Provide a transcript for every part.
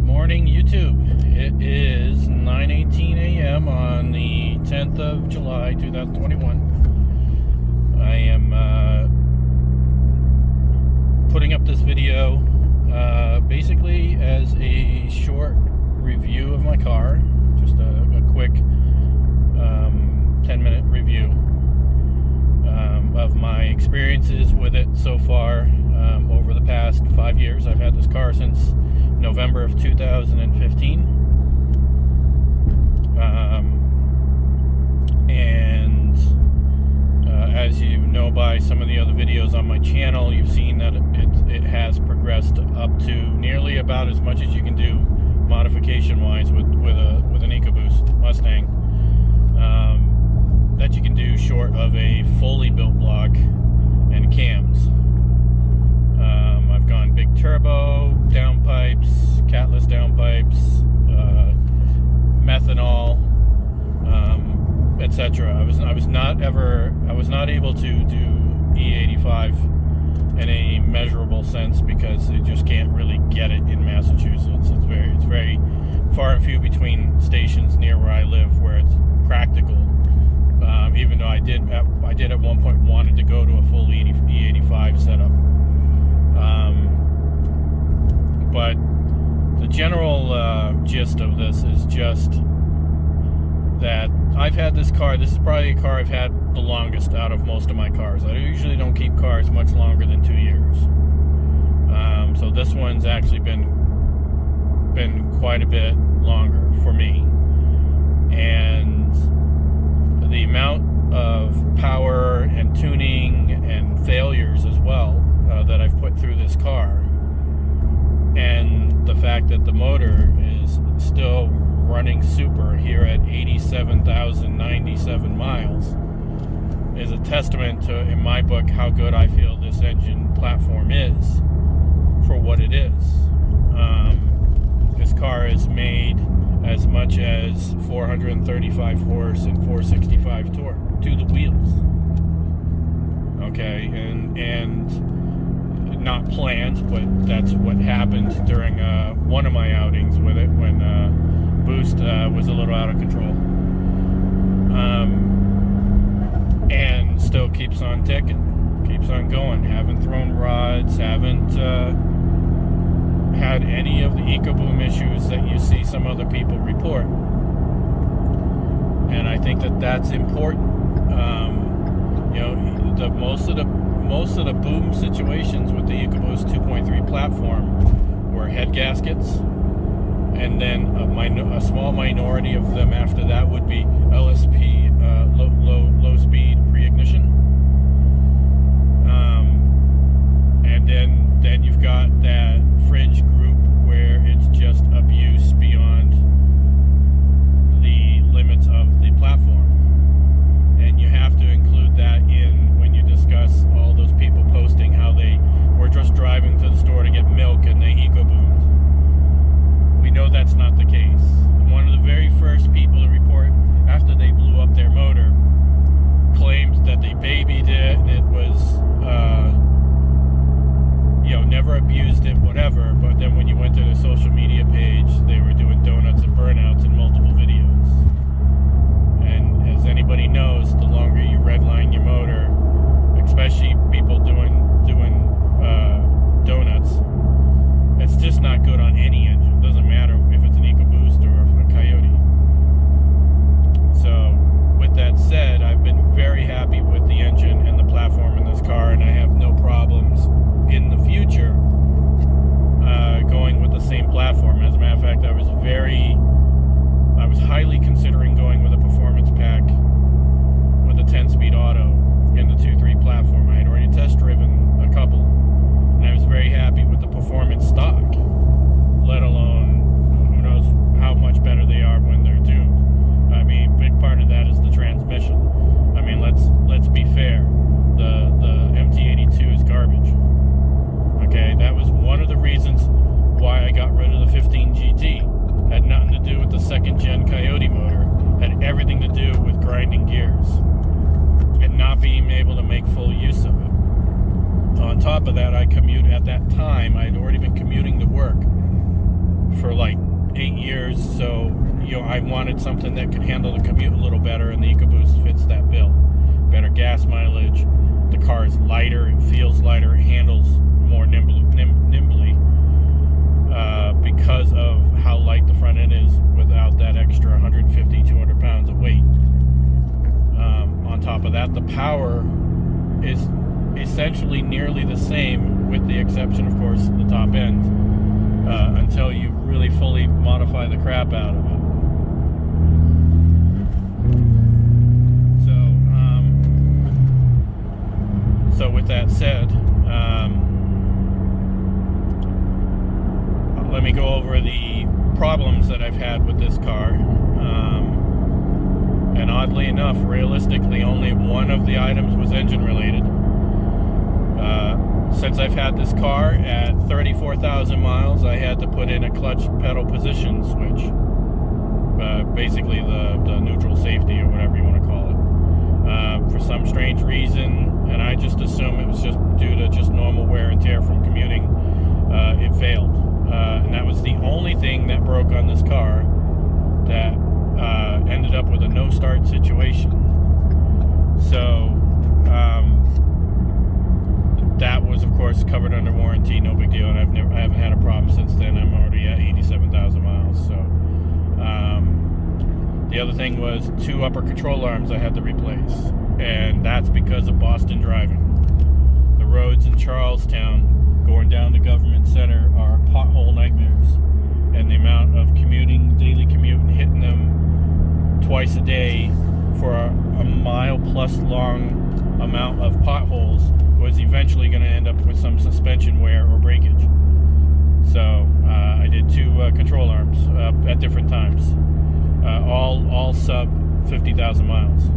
Morning, YouTube. It is 9:18 a.m. on the 10th of July, 2021. I am putting up this video basically as a short review of my car, just a quick 10-minute review of my experiences with it so far over the past 5 years. I've had this car since November of 2015, and as you know by some of the other videos on my channel, you've seen that it has progressed up to nearly about as much as you can do modification wise with an Ecoboost Mustang, that you can do short of a fully built block and cams. I've gone big turbo, downpipes, catless downpipes, methanol, etc. I was not able to do E85 in a measurable sense because you just can't really get it in Massachusetts. It's very far and few between stations near where I live where it's practical. Even though I did at one point wanted to go to a full E85 setup. But the general gist of this is just that I've had this car. This is probably a car I've had the longest out of most of my cars. I usually don't keep cars much longer than 2 years. So this one's actually been quite a bit longer for me. And the amount of power and tuning and failures as well that I've put through this car, and the fact that the motor is still running super here at 87,097 miles is a testament to, in my book, how good I feel this engine platform is for what it is. This car is made as much as 435 horse and 465 torque to the wheels. Okay, and not planned, but that's what happened during one of my outings with it when boost was a little out of control. And still keeps on ticking, keeps on going. Haven't thrown rods, haven't had any of the EcoBoom issues that you see some other people report. And I think that that's important. Most of the boom situations with the Ecoboost 2.3 platform were head gaskets, and then a small minority of them after that would be LSP, low speed pre-ignition, and then you've got that fringe group where it's just abuse beyond the limits of the platform, and you have to include that in when you discuss all those people posting how they were just driving to the store to get milk and they eco-boomed. We know that's not the case. One of the very first people to report after they blew up their motor claimed that they babied it and it was never abused it, whatever, but then when you went to the social media page, they were doing donuts and burnouts in multiple videos. And as anybody knows, the longer you redline your motor, especially people doing donuts, it's just not good on any engine. It doesn't matter if it's an EcoBoost or a Coyote. So with that said, I've been very happy with the engine and the platform in this car, and I have no problems in the future going with the same platform. As a matter of fact, I was highly considering going with a performance pack with a 10-speed auto in the 2.3 platform. I had already test driven a couple, and I was very happy with the performance stock, let alone who knows how much better they are when they're tuned. I mean, big part of that is the transmission. I mean, let's be fair. The MT82 is garbage. Okay, that was one of the reasons why I got rid of the 15 GT. Had nothing to do with the second gen Coyote motor. Had everything to do with grinding gears and not being able to make full use of it. On top of that, I had already been commuting to work for like 8 years, so I wanted something that could handle the commute a little better, and the EcoBoost fits that bill. Better gas mileage, the car is lighter, it feels lighter, it handles more nimbly because of how light the front end is without that extra 150, 200 pounds of weight. On top of that, the power is essentially nearly the same, with the exception, of course, the top end, until you really fully modify the crap out of it. So with that said, let me go over the problems that I've had with this car. And oddly enough, realistically, only one of the items was engine related. Since I've had this car at 34,000 miles, I had to put in a clutch pedal position switch. Basically the neutral safety, or whatever you want to call it. For some strange reason, and I just assume it was just due to just normal wear and tear from commuting, it failed. And that was the only thing that broke on this car that ended up with a no-start situation. So that was, of course, covered under warranty, no big deal, and I haven't had a problem since then. I'm already at 87,000 miles. So the other thing was 2 upper control arms I had to replace, and that's because of Boston driving. The roads in Charlestown going down to Government Center are pothole nightmares, and the amount of daily commute, and hitting them twice a day for a mile plus long amount of potholes was eventually going to end up with some suspension wear or breakage. So I did 2 control arms at different times, all sub 50,000 miles.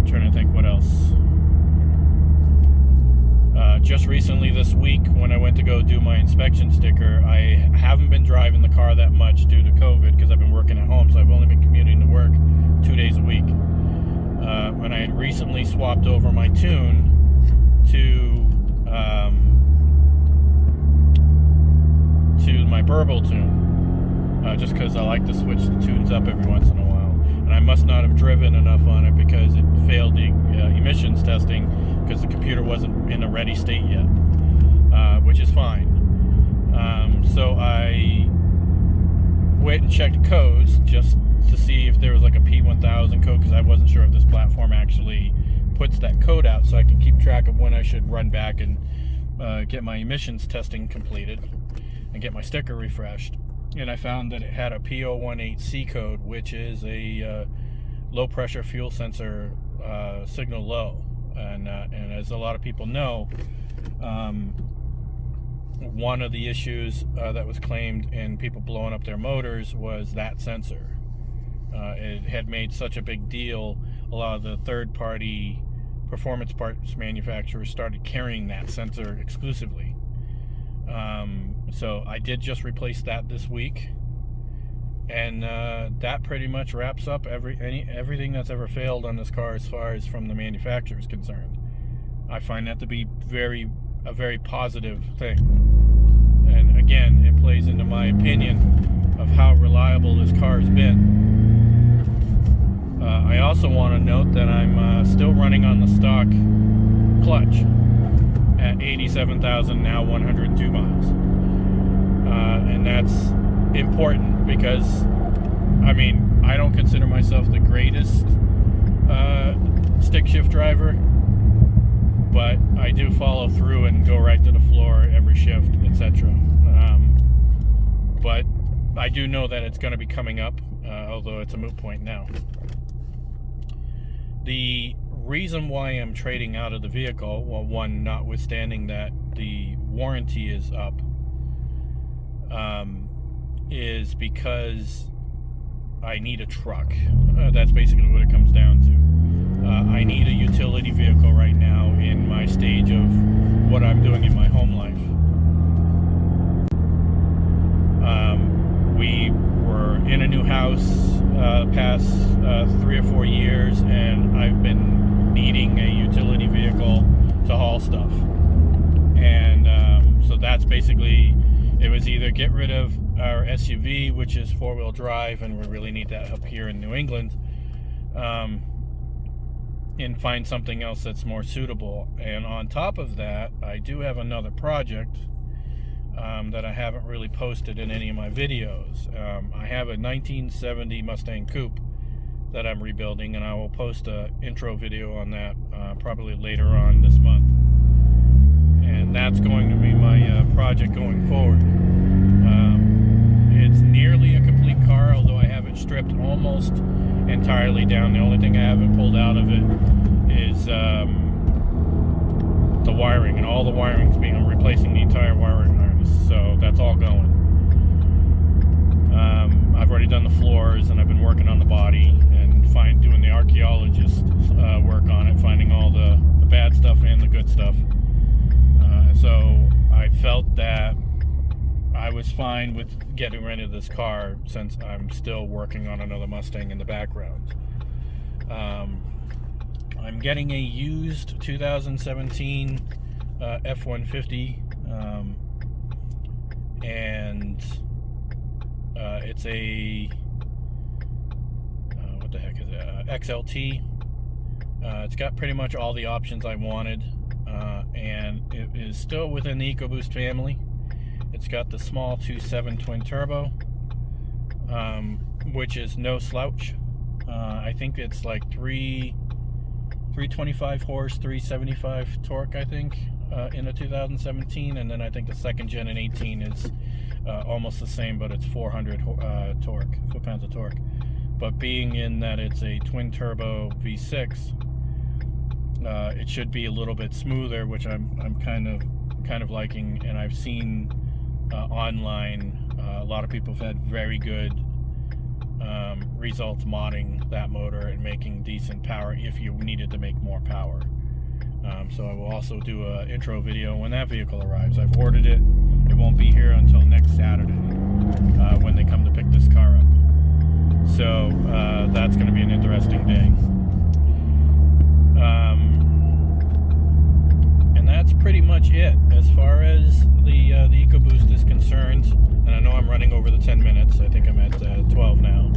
Trying to think what else. Just recently this week, when I went to go do my inspection sticker, I haven't been driving the car that much due to COVID, because I've been working at home, so I've only been commuting to work 2 days a week. And I had recently swapped over my tune to my Burble tune, just because I like to switch the tunes up every once in a while. And I must not have driven enough on it, because it failed the emissions testing, because the computer wasn't in a ready state yet, which is fine. So I went and checked codes just to see if there was like a P1000 code, because I wasn't sure if this platform actually puts that code out, so I can keep track of when I should run back and get my emissions testing completed and get my sticker refreshed. And I found that it had a P018C code, which is a low pressure fuel sensor signal low. And as a lot of people know, one of the issues that was claimed in people blowing up their motors was that sensor. It had made such a big deal, a lot of the third-party performance parts manufacturers started carrying that sensor exclusively. So I did just replace that this week, and that pretty much wraps up everything that's ever failed on this car as far as from the manufacturer is concerned. I find that to be a very positive thing, and again, it plays into my opinion of how reliable this car has been. I also want to note that I'm still running on the stock clutch at 87,000, now 102 miles. And that's important, because I don't consider myself the greatest stick shift driver, but I do follow through and go right to the floor every shift, etc. But I do know that it's going to be coming up, although it's a moot point now. The reason why I'm trading out of the vehicle, well, one, notwithstanding that the warranty is up, is because I need a truck. That's basically what it comes down to. I need a utility vehicle right now in my stage of what I'm doing in my home life. We were in a new house past 3 or 4 years, and I've been needing a utility vehicle to haul stuff. And so that's that's basically, it was either get rid of our SUV, which is 4-wheel drive, and we really need that up here in New England, and find something else that's more suitable. And on top of that, I do have another project that I haven't really posted in any of my videos. I have a 1970 Mustang Coupe that I'm rebuilding, and I will post an intro video on that probably later on this month. And that's going to be my project going forward. It's nearly a complete car, although I have it stripped almost entirely down. The only thing I haven't pulled out of it is the wiring, and all the wiring's being, I'm replacing the entire wiring harness, so that's all going. I've already done the floors, and I've been working on the body and doing the archaeologist work on it, finding all the bad stuff and the good stuff. So I felt that I was fine with getting rid of this car, since I'm still working on another Mustang in the background. I'm getting a used 2017 F-150, and it's a what the heck is it? XLT. It's got pretty much all the options I wanted, and it is still within the Ecoboost family. It's got the small 2.7 twin turbo, which is no slouch. I think it's like 325 horse, 375 torque, I think, in a 2017, and then I think the second gen in 18 is almost the same, but it's 400 torque, foot-pounds of torque. But being in that it's a twin turbo V6, it should be a little bit smoother, which I'm kind of liking. And I've seen online a lot of people have had very good results modding that motor and making decent power if you needed to make more power. So I will also do an intro video when that vehicle arrives. I've ordered it. It won't be here until next Saturday when they come to pick this car up. So that's going to be an interesting day. And that's pretty much it as far as the Ecoboost is concerned. And I know I'm running over the 10 minutes. I think I'm at 12 now.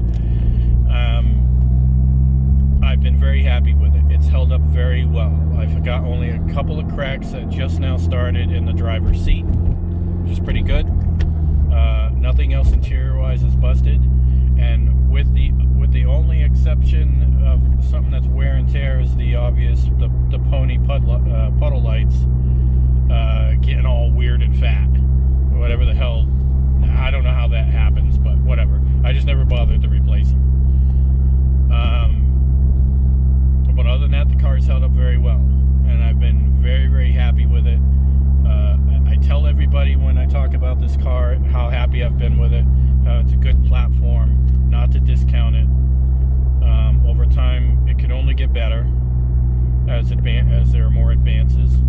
I've been very happy with it. It's held up very well. I've got only a couple of cracks that just now started in the driver's seat, which is pretty good. Nothing else interior-wise is busted. And with the only exception of something that's wear and tear is the obvious, the pony puddle lights getting all weird and fat. Whatever the hell, I don't know how that happens, but whatever. I just never bothered to replace them. But other than that, the car's held up very well, and I've been very, very happy with it. I tell everybody when I talk about this car how happy I've been with it. It's a good platform, not to discount it. Over time, it can only get better as there are more advances.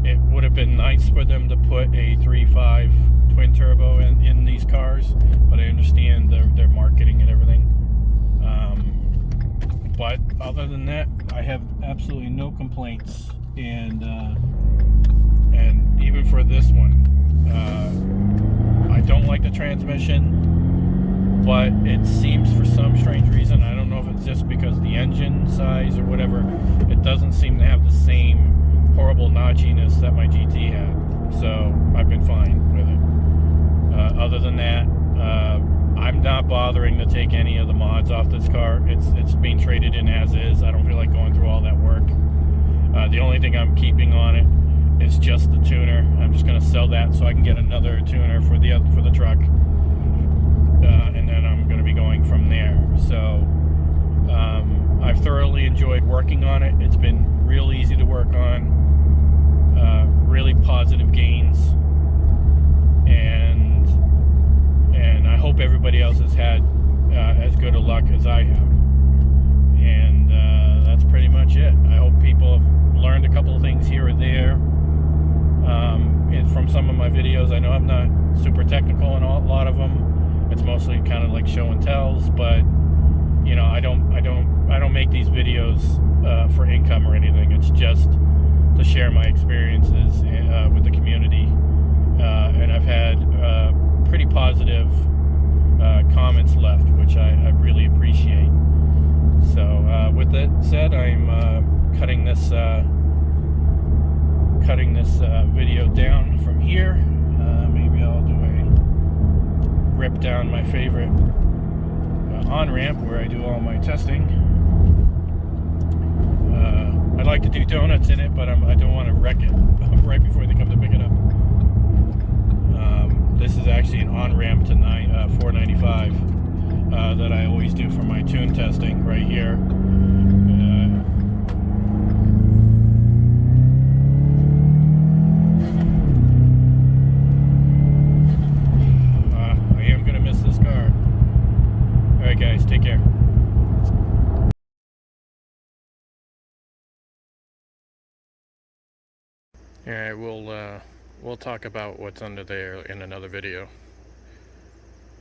It would have been nice for them to put a 3.5 twin turbo in these cars, but I understand their marketing and everything. But other than that, I have absolutely no complaints, and even for this one, I don't like the transmission, but it seems for some strange reason, I don't know if it's just because the engine size or whatever, it doesn't seem to have the same horrible notchiness that my GT had. So I've been fine with it. Other than that, I'm not bothering to take any of the mods off this car. It's being traded in as is. I don't feel like going through all that work. The only thing I'm keeping on it is just the tuner. I'm just going to sell that so I can get another tuner for the truck, and then I'm going to be going from there. So I've thoroughly enjoyed working on it. It's been real easy to work on. Really positive gains, and I hope everybody else has had as good a luck as I have. And that's pretty much it. I hope people have learned a couple of things here or there from some of my videos. I know I'm not super technical in a lot of them. It's mostly kind of like show and tells, but you know, I don't make these videos for income or anything. It's just to share my experiences with the community said, I'm cutting this video down from here. Maybe I'll do a rip down my favorite on-ramp where I do all my testing. I'd like to do donuts in it, but I don't want to wreck it right before they come to pick it up. This is actually an on-ramp to 495 that I always do for my tune testing right here. I am going to miss this car. Alright guys, take care. Alright, we'll talk about what's under there in another video.